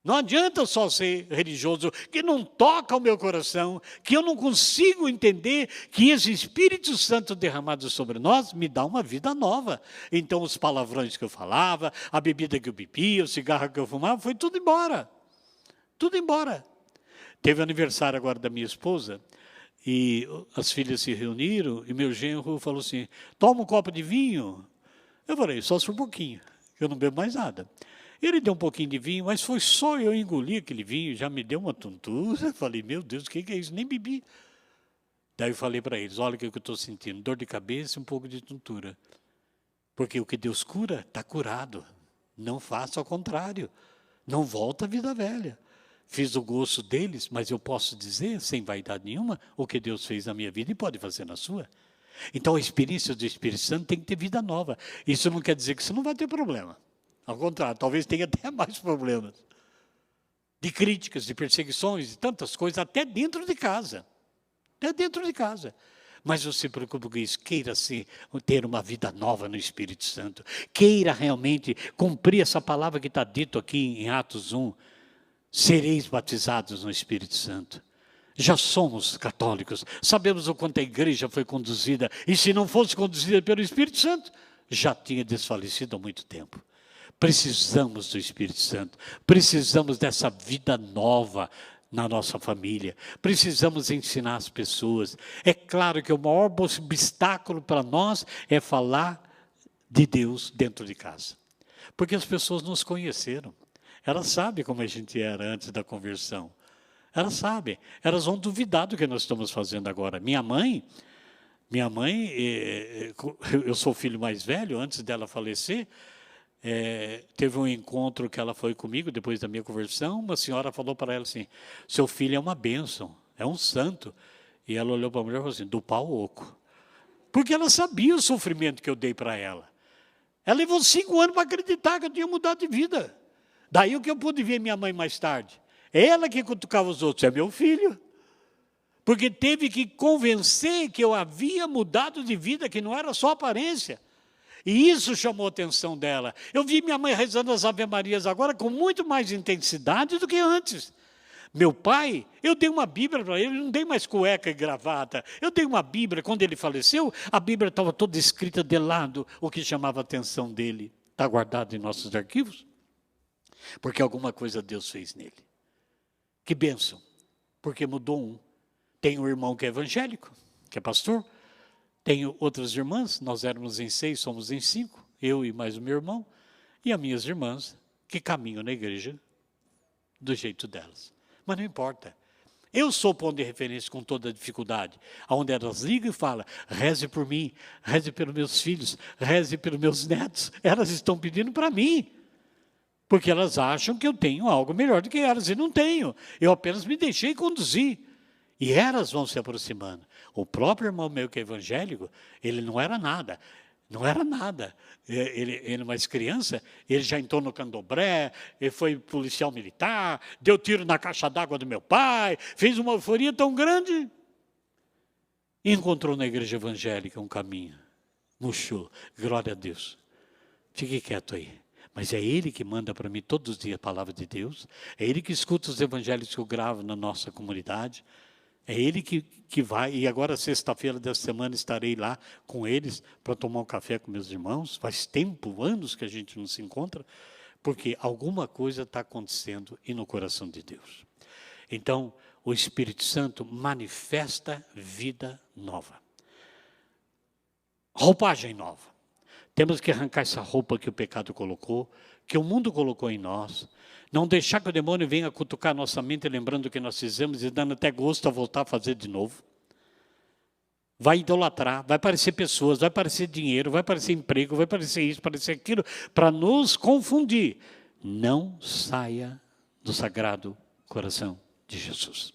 Não adianta só ser religioso, que não toca o meu coração, que eu não consigo entender que esse Espírito Santo derramado sobre nós me dá uma vida nova. Então os palavrões que eu falava, a bebida que eu bebia, o cigarro que eu fumava, foi tudo embora. Tudo embora. Teve o aniversário agora da minha esposa, e as filhas se reuniram, e meu genro falou assim, toma um copo de vinho. Eu falei, só se for um pouquinho, eu não bebo mais nada. Ele deu um pouquinho de vinho, mas foi só eu engolir aquele vinho, já me deu uma tontura. Eu falei, meu Deus, o que é isso? Nem bebi. Daí eu falei para eles, olha o que eu estou sentindo, dor de cabeça e um pouco de tontura. Porque o que Deus cura, está curado. Não faça ao contrário. Não volta à vida velha. Fiz o gosto deles, mas eu posso dizer, sem vaidade nenhuma, o que Deus fez na minha vida e pode fazer na sua. Então a experiência do Espírito Santo tem que ter vida nova. Isso não quer dizer que você não vai ter problema. Ao contrário, talvez tenha até mais problemas. De críticas, de perseguições, de tantas coisas, até dentro de casa. Até dentro de casa. Mas você se preocupe com isso, queira ter uma vida nova no Espírito Santo. Queira realmente cumprir essa palavra que está dito aqui em Atos 1. Sereis batizados no Espírito Santo. Já somos católicos, sabemos o quanto a igreja foi conduzida. E se não fosse conduzida pelo Espírito Santo, já tinha desfalecido há muito tempo. Precisamos do Espírito Santo, precisamos dessa vida nova na nossa família, precisamos ensinar as pessoas. É claro que o maior obstáculo para nós é falar de Deus dentro de casa, porque as pessoas nos conheceram, elas sabem como a gente era antes da conversão, elas sabem, elas vão duvidar do que nós estamos fazendo agora. Minha mãe, eu sou o filho mais velho, antes dela falecer, teve um encontro que ela foi comigo, depois da minha conversão, uma senhora falou para ela assim, seu filho é uma bênção, é um santo. E ela olhou para a mulher e falou assim, do pau oco. Porque ela sabia o sofrimento que eu dei para ela. Ela levou 5 anos para acreditar que eu tinha mudado de vida. Daí o que eu pude ver minha mãe mais tarde. Ela que cutucava os outros, é meu filho. Porque teve que convencer que eu havia mudado de vida, que não era só aparência. E isso chamou a atenção dela. Eu vi minha mãe rezando as Ave Marias agora com muito mais intensidade do que antes. Meu pai, eu dei uma Bíblia para ele, não dei mais cueca e gravata. Eu dei uma Bíblia, quando ele faleceu, a Bíblia estava toda escrita de lado, o que chamava a atenção dele. Está guardado em nossos arquivos? Porque alguma coisa Deus fez nele. Que bênção, porque mudou um. Tem um irmão que é evangélico, que é pastor. Tenho outras irmãs, nós éramos em 6, somos em 5, eu e mais o meu irmão, e as minhas irmãs que caminham na igreja do jeito delas. Mas não importa. Eu sou o ponto de referência com toda a dificuldade, onde elas ligam e falam, reze por mim, reze pelos meus filhos, reze pelos meus netos. Elas estão pedindo para mim, porque elas acham que eu tenho algo melhor do que elas, e não tenho. Eu apenas me deixei conduzir. E elas vão se aproximando. O próprio irmão meu que é evangélico, ele não era nada. Não era nada. Ele mais criança, ele já entrou no candomblé, ele foi policial militar, deu tiro na caixa d'água do meu pai, fez uma euforia tão grande. E encontrou na igreja evangélica um caminho. Murchou. Glória a Deus. Fique quieto aí. Mas é Ele que manda para mim todos os dias a palavra de Deus. É Ele que escuta os evangelhos que eu gravo na nossa comunidade. É Ele que vai, e agora sexta-feira dessa semana estarei lá com eles para tomar um café com meus irmãos. Faz tempo, anos que a gente não se encontra, porque alguma coisa está acontecendo e no coração de Deus. Então, o Espírito Santo manifesta vida nova. Roupagem nova. Temos que arrancar essa roupa que o pecado colocou, que o mundo colocou em nós. Não deixar que o demônio venha cutucar nossa mente, lembrando o que nós fizemos e dando até gosto a voltar a fazer de novo. Vai idolatrar, vai aparecer pessoas, vai aparecer dinheiro, vai aparecer emprego, vai aparecer isso, vai aparecer aquilo, para nos confundir. Não saia do sagrado coração de Jesus.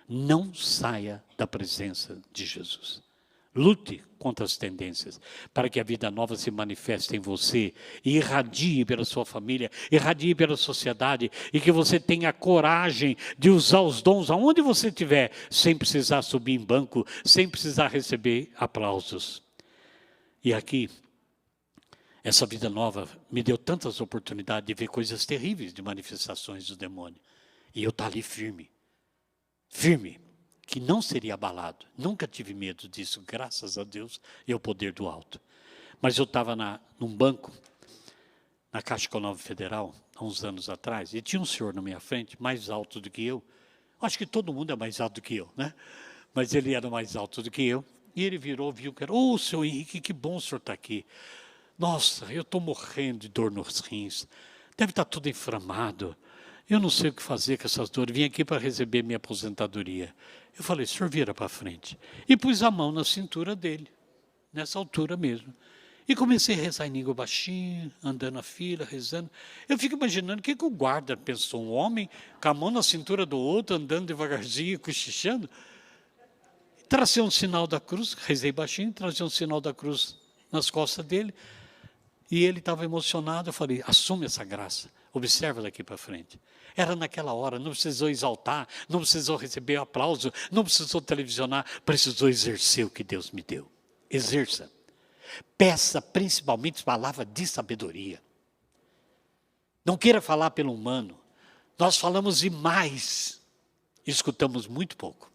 Não saia da presença de Jesus. Lute contra as tendências, para que a vida nova se manifeste em você e irradie pela sua família, irradie pela sociedade, e que você tenha coragem de usar os dons aonde você estiver, sem precisar subir em banco, sem precisar receber aplausos. E aqui Essa vida nova me deu tantas oportunidades de ver coisas terríveis de manifestações do demônio. E eu estou ali firme, que não seria abalado. Nunca tive medo disso, graças a Deus e ao poder do alto. Mas eu estava num banco, na Caixa Econômica Federal, há uns anos atrás, e tinha um senhor na minha frente, mais alto do que eu. Acho que todo mundo é mais alto do que eu, né? Mas ele era mais alto do que eu. E ele virou, viu que era, seu Henrique, que bom o senhor estar aqui. Nossa, eu estou morrendo de dor nos rins. Deve estar tudo inflamado. Eu não sei o que fazer com essas dores. Vim aqui para receber minha aposentadoria. Eu falei, senhor, vira para frente. E pus a mão na cintura dele, nessa altura mesmo. E comecei a rezar em língua baixinho, andando na fila, rezando. Eu fico imaginando o que o guarda pensou. Um homem com a mão na cintura do outro, andando devagarzinho, cochichando. Tracei um sinal da cruz, rezei baixinho, tracei um sinal da cruz nas costas dele. E ele estava emocionado, eu falei, assume essa graça, observa daqui para frente. Era naquela hora, não precisou exaltar, não precisou receber aplauso, não precisou televisionar, precisou exercer o que Deus me deu. Exerça. Peça principalmente palavra de sabedoria. Não queira falar pelo humano. Nós falamos demais, escutamos muito pouco.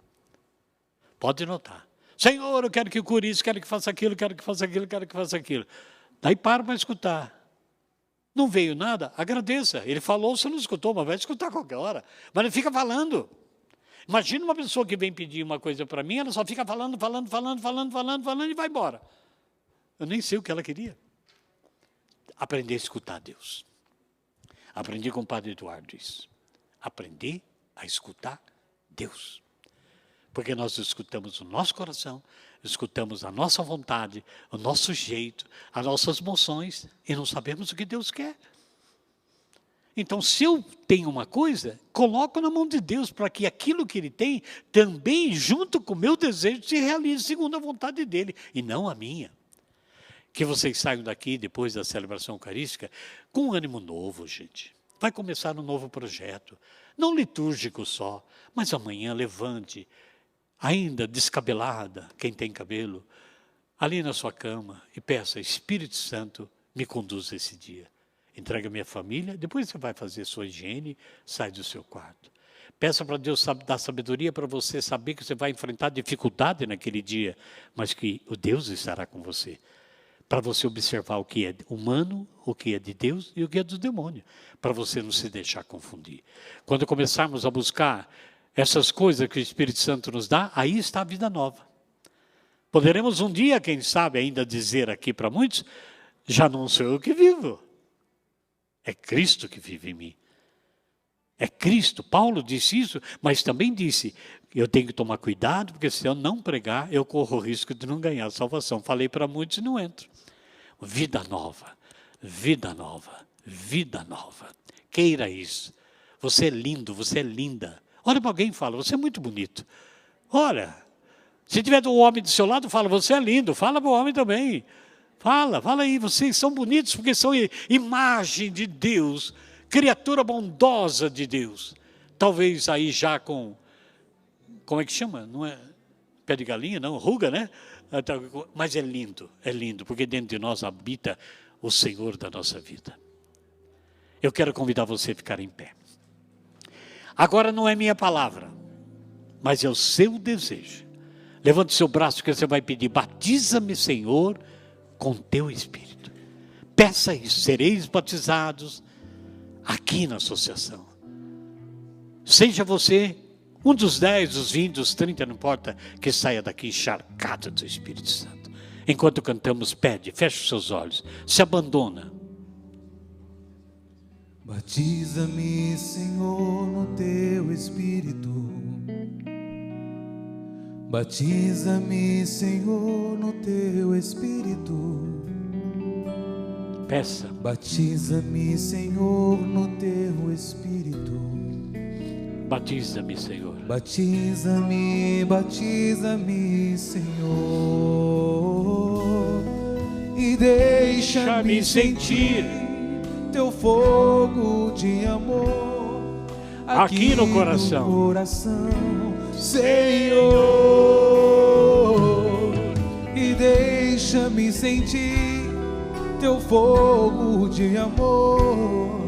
Pode notar. Senhor, eu quero que cure isso, quero que faça aquilo, quero que faça aquilo, quero que faça aquilo. Daí para escutar. Não veio nada? Agradeça. Ele falou, você não escutou, mas vai escutar a qualquer hora. Mas não fica falando. Imagina uma pessoa que vem pedir uma coisa para mim, ela só fica falando e vai embora. Eu nem sei o que ela queria. Aprender a escutar Deus. Aprendi com o Padre Eduardo isso. Aprender a escutar Deus. Porque nós escutamos o nosso coração, escutamos a nossa vontade, o nosso jeito, as nossas emoções, e não sabemos o que Deus quer. Então, se eu tenho uma coisa, coloco na mão de Deus, para que aquilo que Ele tem, também, junto com o meu desejo, se realize segundo a vontade dEle, e não a minha. Que vocês saiam daqui, depois da celebração eucarística, com um ânimo novo, gente. Vai começar um novo projeto, não litúrgico só, mas amanhã levante, ainda descabelada, quem tem cabelo, ali na sua cama, e peça, Espírito Santo, me conduza esse dia. Entrega a minha família, depois você vai fazer sua higiene, sai do seu quarto. Peça para Deus dar sabedoria para você saber que você vai enfrentar dificuldade naquele dia, mas que o Deus estará com você. Para você observar o que é humano, o que é de Deus e o que é do demônio, para você não se deixar confundir. Quando começarmos a buscar essas coisas que o Espírito Santo nos dá, aí está a vida nova. Poderemos um dia, quem sabe, ainda dizer aqui para muitos, já não sou eu que vivo, é Cristo que vive em mim. É Cristo. Paulo disse isso, mas também disse, eu tenho que tomar cuidado, porque se eu não pregar, eu corro o risco de não ganhar a salvação. Falei para muitos e não entro. Vida nova, vida nova, vida nova. Queira isso. Você é lindo, você é linda. Olha para alguém e fala, você é muito bonito. Olha, se tiver um homem do seu lado, fala, você é lindo. Fala para o homem também. Fala aí, vocês são bonitos porque são imagem de Deus, criatura bondosa de Deus. Talvez aí já com, como é que chama? Não é pé de galinha, não, ruga, né? Mas é lindo, porque dentro de nós habita o Senhor da nossa vida. Eu quero convidar você a ficar em pé. Agora não é minha palavra, mas é o seu desejo. Levante seu braço que você vai pedir, batiza-me, Senhor, com teu Espírito. Peça isso, sereis batizados aqui na associação. Seja você um dos 10, dos 20, dos 30, não importa, que saia daqui encharcado do Espírito Santo. Enquanto cantamos, pede, fecha os seus olhos, se abandona. Batiza-me, Senhor, no teu Espírito. Batiza-me, Senhor, no teu Espírito. Peça. Batiza-me, Senhor, no teu Espírito. Batiza-me, Senhor. Batiza-me, batiza-me, Senhor. E deixa-me sentir teu fogo de amor aqui no coração. Senhor, e deixa-me sentir teu fogo de amor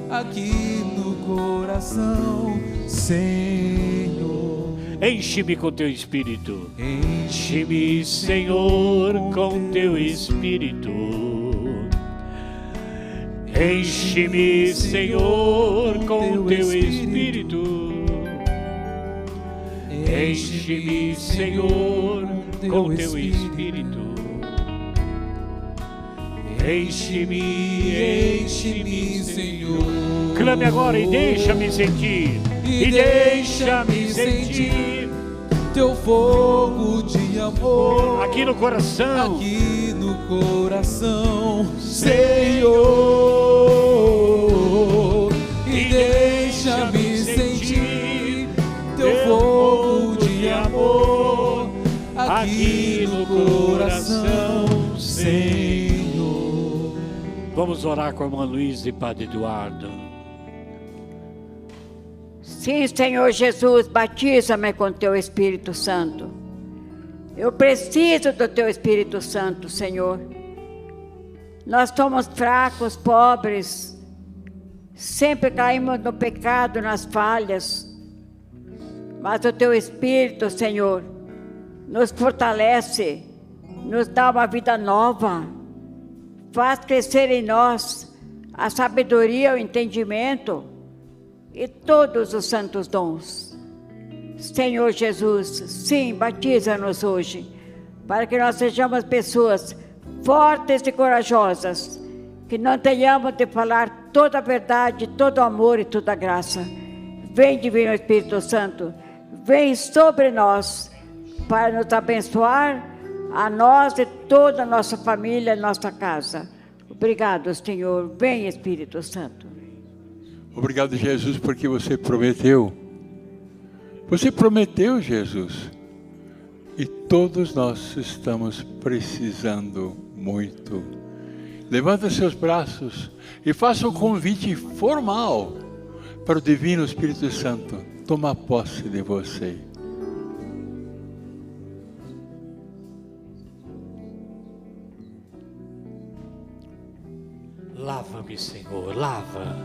aqui no coração, Senhor. Enche-me com teu Espírito. Enche-me, Senhor, com teu Espírito. Enche-me, Senhor, com teu Espírito. Enche-me, Senhor, com teu Espírito. Enche-me, enche-me, Senhor. Clame agora e deixa-me sentir. E deixa-me sentir teu fogo de amor aqui no coração. Aqui no coração, Senhor. E deixa-me sentir teu fogo de amor aqui no coração, Senhor. Vamos orar com a irmã Luiz e Padre Eduardo. Sim, Senhor Jesus, batiza-me com teu Espírito Santo. Eu preciso do teu Espírito Santo, Senhor. Nós somos fracos, pobres, sempre caímos no pecado, nas falhas. Mas o teu Espírito, Senhor, nos fortalece, nos dá uma vida nova, faz crescer em nós a sabedoria, o entendimento e todos os santos dons. Senhor Jesus, sim, batiza-nos hoje, para que nós sejamos pessoas fortes e corajosas, que não tenhamos de falar toda a verdade, todo o amor e toda a graça. Vem, Divino Espírito Santo, vem sobre nós, para nos abençoar, a nós e toda a nossa família, nossa casa. Obrigado, Senhor. Vem, Espírito Santo. Obrigado, Jesus, porque você prometeu. Você prometeu, Jesus. E todos nós estamos precisando muito. Levanta seus braços e faça um convite formal para o Divino Espírito Santo tomar posse de você. Lava-me, Senhor, lava.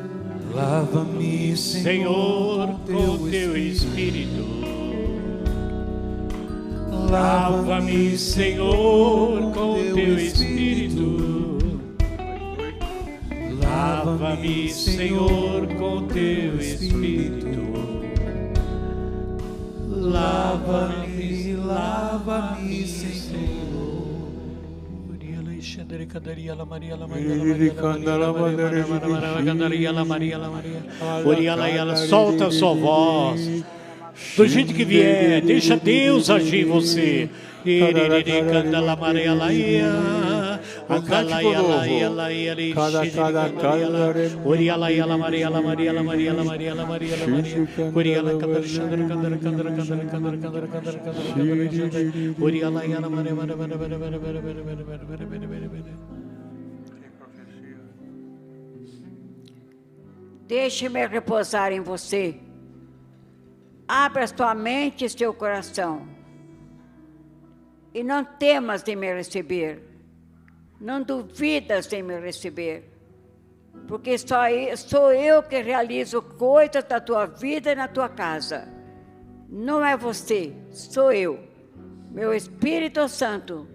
Lava-me, Senhor, com teu Espírito. Lava-me, Senhor, com teu Espírito. Lava-me, Senhor, com teu Espírito. Lava-me, lava-me, Senhor. Solta a sua voz do jeito que vier, deixa Deus agir em você. Deixe-me repousar em você. Abra sua mente e seu coração. E não temas de me receber. Não duvidas de me receber. Porque sou eu que realizo coisas na tua vida e na tua casa. Não é você, sou eu. Meu Espírito Santo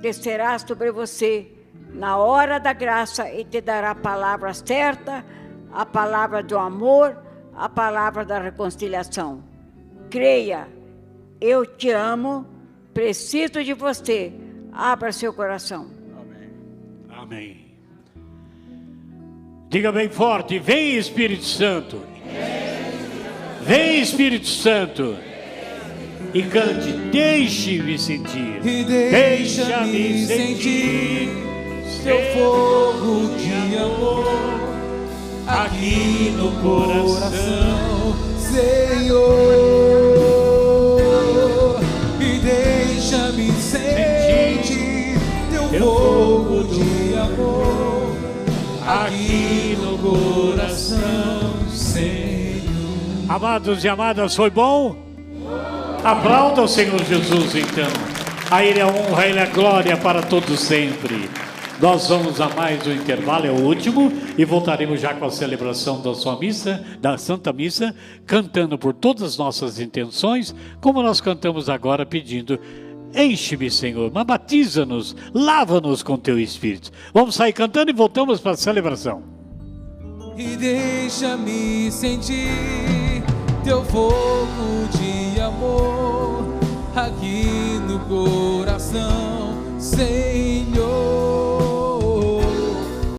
descerá sobre você na hora da graça e te dará a palavra certa, a palavra do amor, a palavra da reconciliação. Creia, eu te amo, preciso de você. Abra seu coração. Amém. Amém. Diga bem forte: vem, Espírito Santo. Vem, Espírito Santo. E cante: deixe-me sentir. Deixa-me sentir seu fogo de amor aqui no coração, Senhor. E deixa-me sentir teu fogo de amor aqui no coração, Senhor. Amados e amadas, foi bom? Aplauda o Senhor Jesus então. A Ele a honra, a Ele a glória para todos sempre. Nós vamos a mais um intervalo, é o último, e voltaremos já com a celebração da sua missa, da Santa Missa, cantando por todas as nossas intenções, como nós cantamos agora, pedindo: enche-me, Senhor, mas batiza-nos, lava-nos com teu Espírito. Vamos sair cantando e voltamos para a celebração. E deixa-me sentir teu fogo de amor aqui no coração, Senhor.